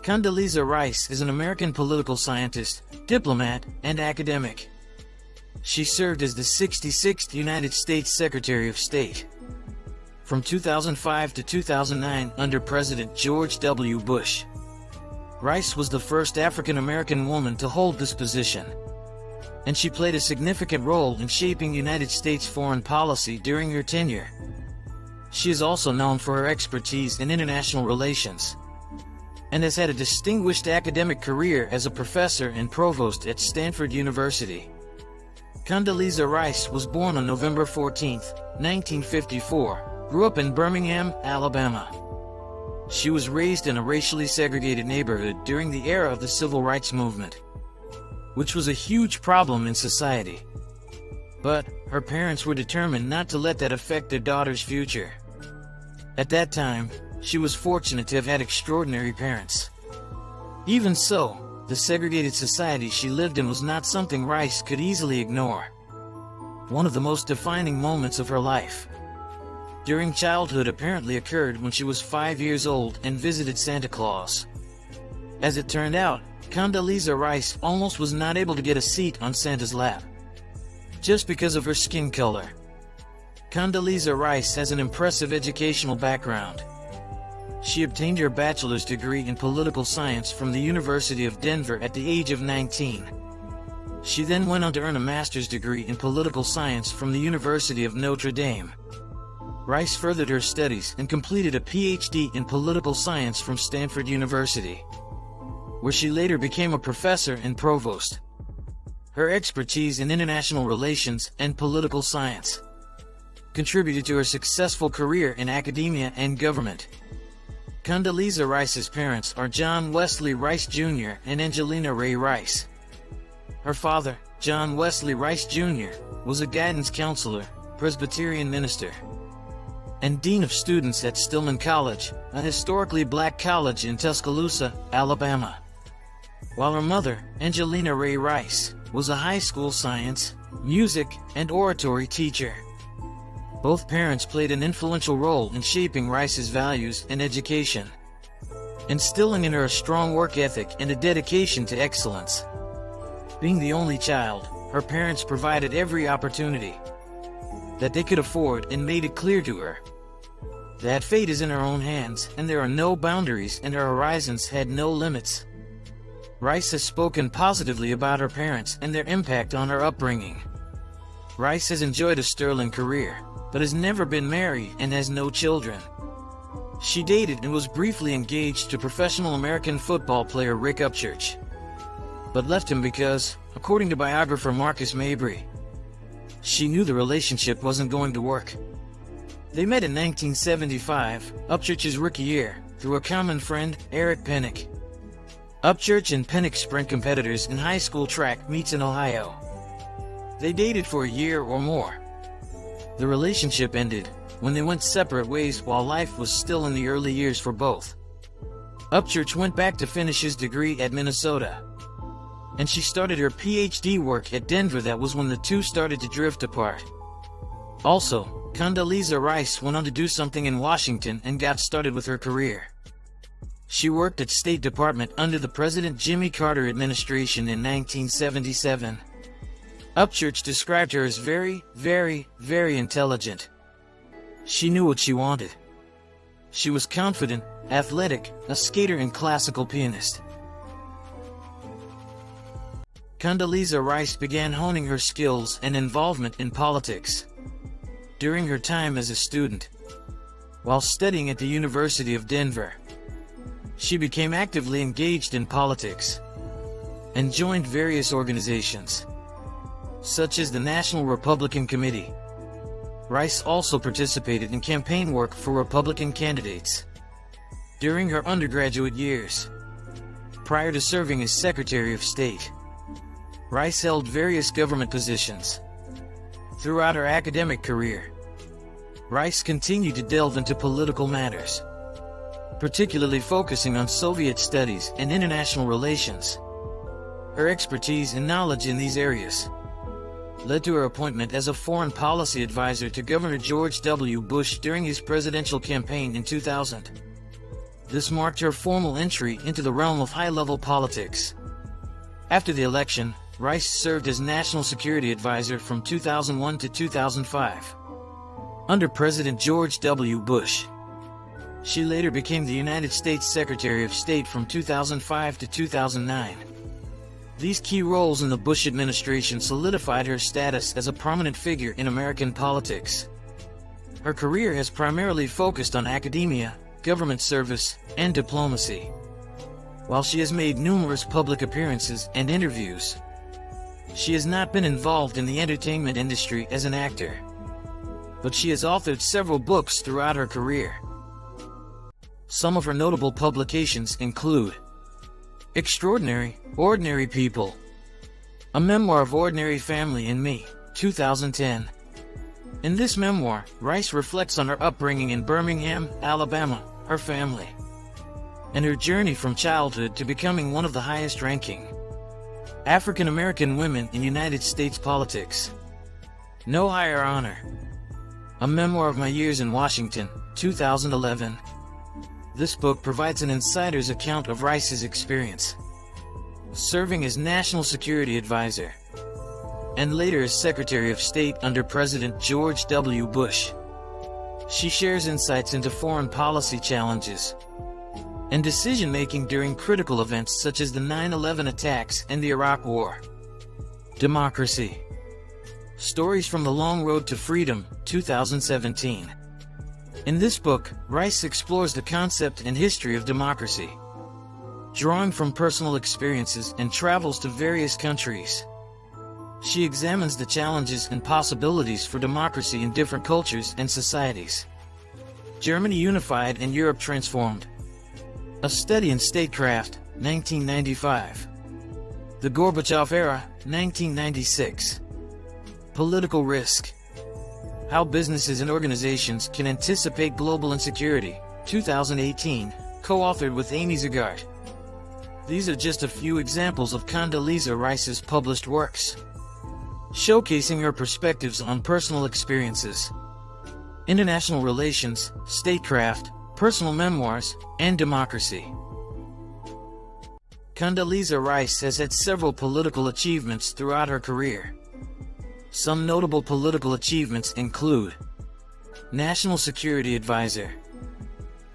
Condoleezza Rice is an American political scientist, diplomat, and academic. She served as the 66th United States Secretary of State from 2005 to 2009 under President George W. Bush. Rice was the first African-American woman to hold this position, and she played a significant role in shaping United States foreign policy during her tenure. She is also known for her expertise in international relations, and has had a distinguished academic career as a professor and provost at Stanford University. Condoleezza Rice was born on November 14, 1954, grew up in Birmingham, Alabama. She was raised in a racially segregated neighborhood during the era of the Civil Rights Movement, which was a huge problem in society. But her parents were determined not to let that affect their daughter's future. At that time, she was fortunate to have had extraordinary parents. Even so, the segregated society she lived in was not something Rice could easily ignore. One of the most defining moments of her life during childhood apparently occurred when she was 5 years old and visited Santa Claus. As it turned out, Condoleezza Rice almost was not able to get a seat on Santa's lap, just because of her skin color. Condoleezza Rice has an impressive educational background. She obtained her bachelor's degree in political science from the University of Denver at the age of 19. She then went on to earn a master's degree in political science from the University of Notre Dame. Rice furthered her studies and completed a PhD in political science from Stanford University, where she later became a professor and provost. Her expertise in international relations and political science contributed to her successful career in academia and government. Condoleezza Rice's parents are John Wesley Rice Jr. and Angelina Ray Rice. Her father, John Wesley Rice Jr., was a guidance counselor, Presbyterian minister, and dean of students at Stillman College, a historically black college in Tuscaloosa, Alabama. While her mother, Angelina Ray Rice, was a high school science, music, and oratory teacher. Both parents played an influential role in shaping Rice's values and education, instilling in her a strong work ethic and a dedication to excellence. Being the only child, her parents provided every opportunity that they could afford and made it clear to her that fate is in her own hands and there are no boundaries and her horizons had no limits. Rice has spoken positively about her parents and their impact on her upbringing. Rice has enjoyed a sterling career, but has never been married and has no children. She dated and was briefly engaged to professional American football player Rick Upchurch, but left him because, according to biographer Marcus Mabry, she knew the relationship wasn't going to work. They met in 1975, Upchurch's rookie year, through a common friend, Eric Pennick. Upchurch and Pennick sprint competitors in high school track meets in Ohio. They dated for a year or more. The relationship ended when they went separate ways while life was still in the early years for both. Upchurch went back to finish his degree at Minnesota, and she started her PhD work at Denver. That was when the two started to drift apart. Also, Condoleezza Rice went on to do something in Washington and got started with her career. She worked at State Department under the President Jimmy Carter administration in 1977. Upchurch described her as very, very intelligent. She knew what she wanted. She was confident, athletic, a skater and classical pianist. Condoleezza Rice began honing her skills and involvement in politics during her time as a student. While studying at the University of Denver, she became actively engaged in politics and joined various organizations, such as the National Republican Committee. Rice also participated in campaign work for Republican candidates during her undergraduate years. Prior to serving as Secretary of State, Rice held various government positions. Throughout her academic career, Rice continued to delve into political matters, particularly focusing on Soviet studies and international relations. Her expertise and knowledge in these areas led to her appointment as a foreign policy advisor to Governor George W. Bush during his presidential campaign in 2000. This marked her formal entry into the realm of high-level politics. After the election, Rice served as National Security Advisor from 2001 to 2005. Under President George W. Bush. She later became the United States Secretary of State from 2005 to 2009. These key roles in the Bush administration solidified her status as a prominent figure in American politics. Her career has primarily focused on academia, government service, and diplomacy. While she has made numerous public appearances and interviews, she has not been involved in the entertainment industry as an actor. But she has authored several books throughout her career. Some of her notable publications include Extraordinary, Ordinary People, A Memoir of Ordinary Family and Me, 2010. In this memoir, Rice reflects on her upbringing in Birmingham, Alabama, her family, and her journey from childhood to becoming one of the highest-ranking African American women in United States politics. No Higher Honor, A Memoir of My Years in Washington, 2011. This book provides an insider's account of Rice's experience serving as National Security Advisor and later as Secretary of State under President George W. Bush. She shares insights into foreign policy challenges and decision-making during critical events such as the 9/11 attacks and the Iraq War. Democracy. Stories from the Long Road to Freedom, 2017. In this book, Rice explores the concept and history of democracy, drawing from personal experiences and travels to various countries. She examines the challenges and possibilities for democracy in different cultures and societies. Germany Unified and Europe Transformed. A Study in Statecraft, 1995. The Gorbachev Era, 1996. Political Risk. How Businesses and Organizations Can Anticipate Global Insecurity, 2018, co-authored with Amy Zagart. These are just a few examples of Condoleezza Rice's published works, showcasing her perspectives on personal experiences, international relations, statecraft, personal memoirs, and democracy. Condoleezza Rice has had several political achievements throughout her career. Some notable political achievements include National Security Advisor.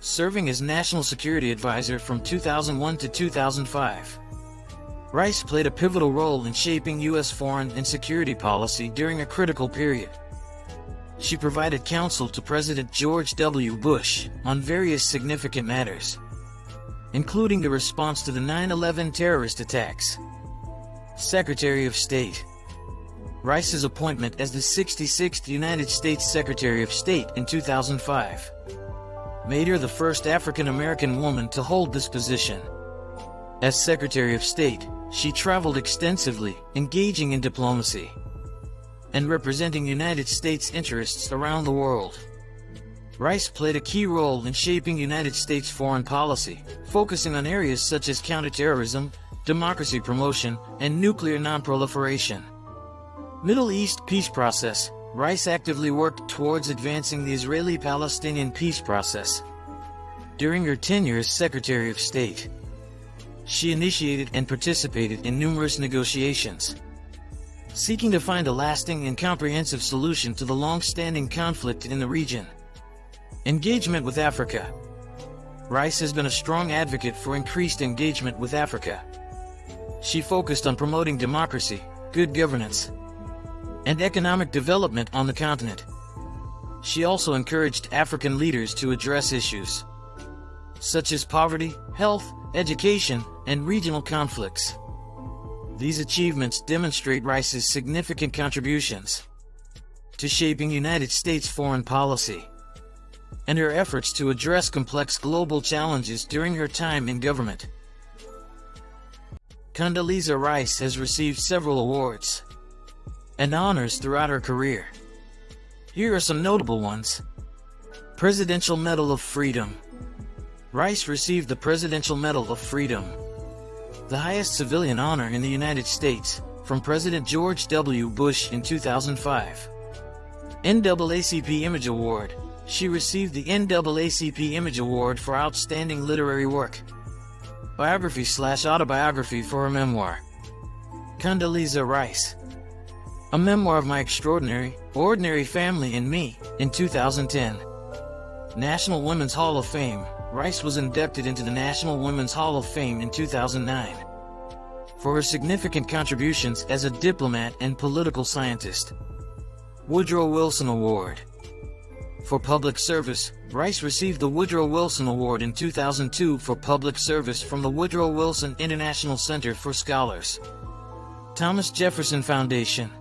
Serving as National Security Advisor from 2001 to 2005. Rice played a pivotal role in shaping U.S. foreign and security policy during a critical period. She provided counsel to President George W. Bush on various significant matters, including the response to the 9/11 terrorist attacks. Secretary of State. Rice's appointment as the 66th United States Secretary of State in 2005 made her the first African American woman to hold this position. As Secretary of State, she traveled extensively, engaging in diplomacy and representing United States interests around the world. Rice played a key role in shaping United States foreign policy, focusing on areas such as counterterrorism, democracy promotion, and nuclear nonproliferation. Middle East peace process. Rice actively worked towards advancing the Israeli-Palestinian peace process. During her tenure as Secretary of State, she initiated and participated in numerous negotiations, seeking to find a lasting and comprehensive solution to the long-standing conflict in the region. Engagement with Africa. Rice has been a strong advocate for increased engagement with Africa. She focused on promoting democracy, good governance, and economic development on the continent. She also encouraged African leaders to address issues such as poverty, health, education, and regional conflicts. These achievements demonstrate Rice's significant contributions to shaping United States foreign policy and her efforts to address complex global challenges during her time in government. Condoleezza Rice has received several awards and honors throughout her career. Here are some notable ones. Presidential Medal of Freedom. Rice received the Presidential Medal of Freedom, the highest civilian honor in the United States, from President George W. Bush in 2005. NAACP Image Award. She received the NAACP Image Award for Outstanding Literary Work. Biography/autobiography for her memoir. Condoleezza Rice. A Memoir of My Extraordinary, Ordinary Family and Me, in 2010. National Women's Hall of Fame. Rice was inducted into the National Women's Hall of Fame in 2009 for her significant contributions as a diplomat and political scientist. Woodrow Wilson Award. For public service, Rice received the Woodrow Wilson Award in 2002 for public service from the Woodrow Wilson International Center for Scholars. Thomas Jefferson Foundation.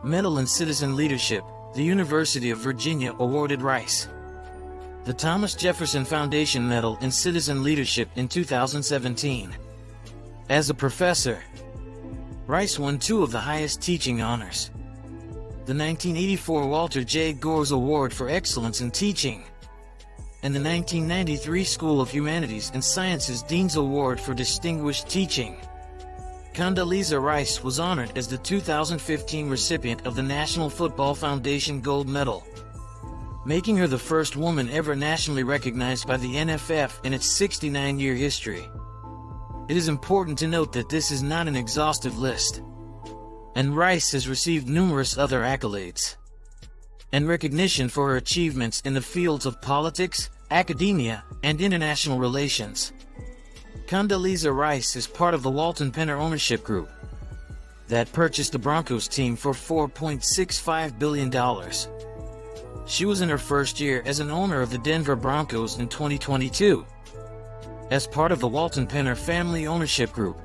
Medal in Citizen Leadership. The University of Virginia awarded Rice the Thomas Jefferson Foundation Medal in Citizen Leadership in 2017. As a professor, Rice won 2 of the highest teaching honors: the 1984 Walter J. Gores Award for Excellence in Teaching, and the 1993 School of Humanities and Sciences Dean's Award for Distinguished Teaching. Condoleezza Rice was honored as the 2015 recipient of the National Football Foundation Gold Medal, making her the first woman ever nationally recognized by the NFF in its 69-year history. It is important to note that this is not an exhaustive list, and Rice has received numerous other accolades and recognition for her achievements in the fields of politics, academia, and international relations. Condoleezza Rice is part of the Walton Penner ownership group that purchased the Broncos team for $4.65 billion. She was in her first year as an owner of the Denver Broncos in 2022, as part of the Walton Penner family ownership group.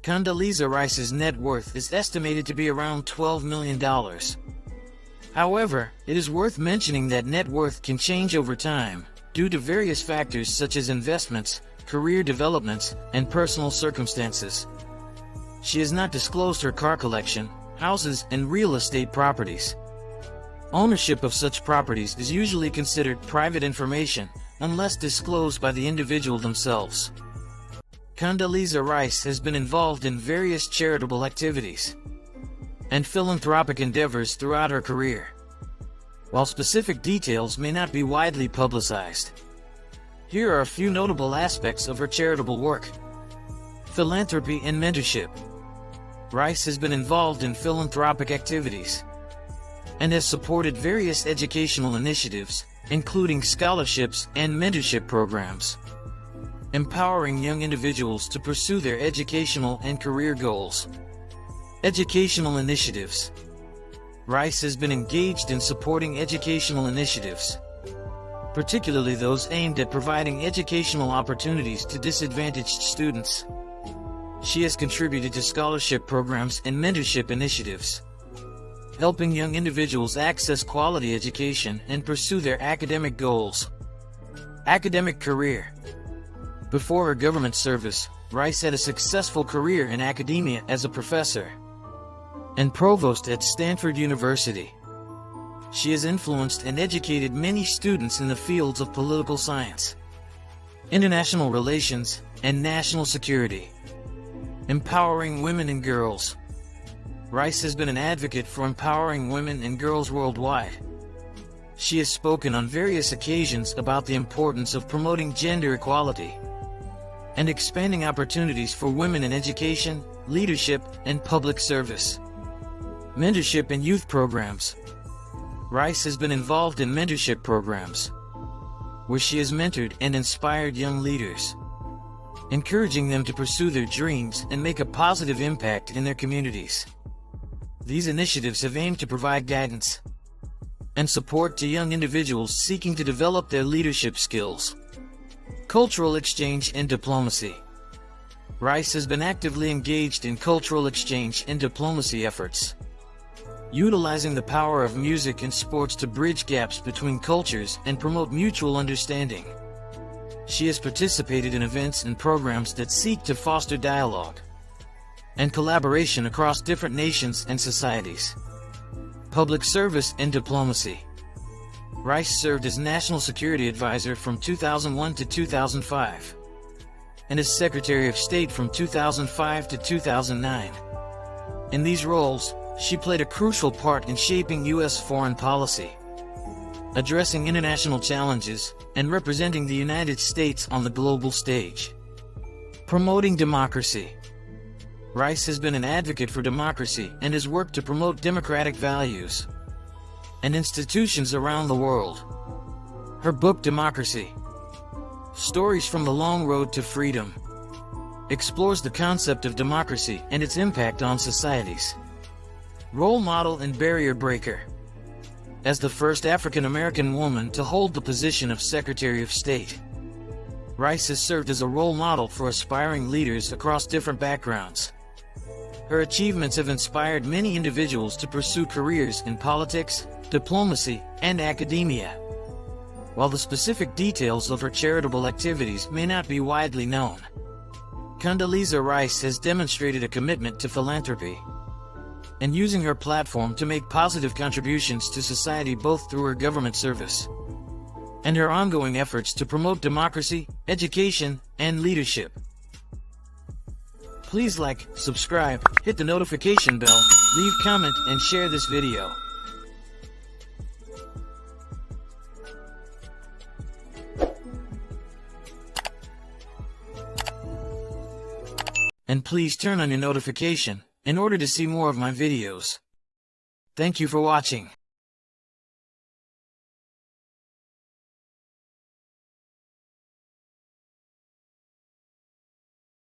Condoleezza Rice's net worth is estimated to be around $12 million. However, it is worth mentioning that net worth can change over time due to various factors such as investments, career developments, and personal circumstances. She has not disclosed her car collection, houses, and real estate properties. Ownership of such properties is usually considered private information unless disclosed by the individual themselves. Condoleezza Rice has been involved in various charitable activities and philanthropic endeavors throughout her career. While specific details may not be widely publicized, here are a few notable aspects of her charitable work. Philanthropy and mentorship. Rice has been involved in philanthropic activities and has supported various educational initiatives, including scholarships and mentorship programs, empowering young individuals to pursue their educational and career goals. Educational initiatives. Rice has been engaged in supporting educational initiatives, particularly those aimed at providing educational opportunities to disadvantaged students. She has contributed to scholarship programs and mentorship initiatives, helping young individuals access quality education and pursue their academic goals. Academic career. Before her government service, Rice had a successful career in academia as a professor and provost at Stanford University. She has influenced and educated many students in the fields of political science, international relations, and national security. Empowering women and girls. Rice has been an advocate for empowering women and girls worldwide. She has spoken on various occasions about the importance of promoting gender equality and expanding opportunities for women in education, leadership, and public service. Mentorship and youth programs. Rice has been involved in mentorship programs where she has mentored and inspired young leaders, encouraging them to pursue their dreams and make a positive impact in their communities. These initiatives have aimed to provide guidance and support to young individuals seeking to develop their leadership skills. Cultural exchange and diplomacy. Rice has been actively engaged in cultural exchange and diplomacy efforts, utilizing the power of music and sports to bridge gaps between cultures and promote mutual understanding. She has participated in events and programs that seek to foster dialogue and collaboration across different nations and societies. Public service and diplomacy. Rice served as National Security Advisor from 2001 to 2005 and as Secretary of State from 2005 to 2009. In these roles, she played a crucial part in shaping U.S. foreign policy addressing international challenges, and representing the United States on the global stage. Promoting democracy. Rice has been an advocate for democracy and has worked to promote democratic values and institutions around the world. Her book Democracy: Stories from the Long Road to Freedom explores the concept of democracy and its impact on societies. Role model and barrier breaker. As the first African-American woman to hold the position of Secretary of State, Rice has served as a role model for aspiring leaders across different backgrounds. Her achievements have inspired many individuals to pursue careers in politics, diplomacy, and academia. While the specific details of her charitable activities may not be widely known, Condoleezza Rice has demonstrated a commitment to philanthropy and using her platform to make positive contributions to society both through her government service and her ongoing efforts to promote democracy, education, and leadership. Please like, subscribe, hit the notification bell, leave comment, and share this video. And please turn on your notification in order to see more of my videos. Thank you for watching.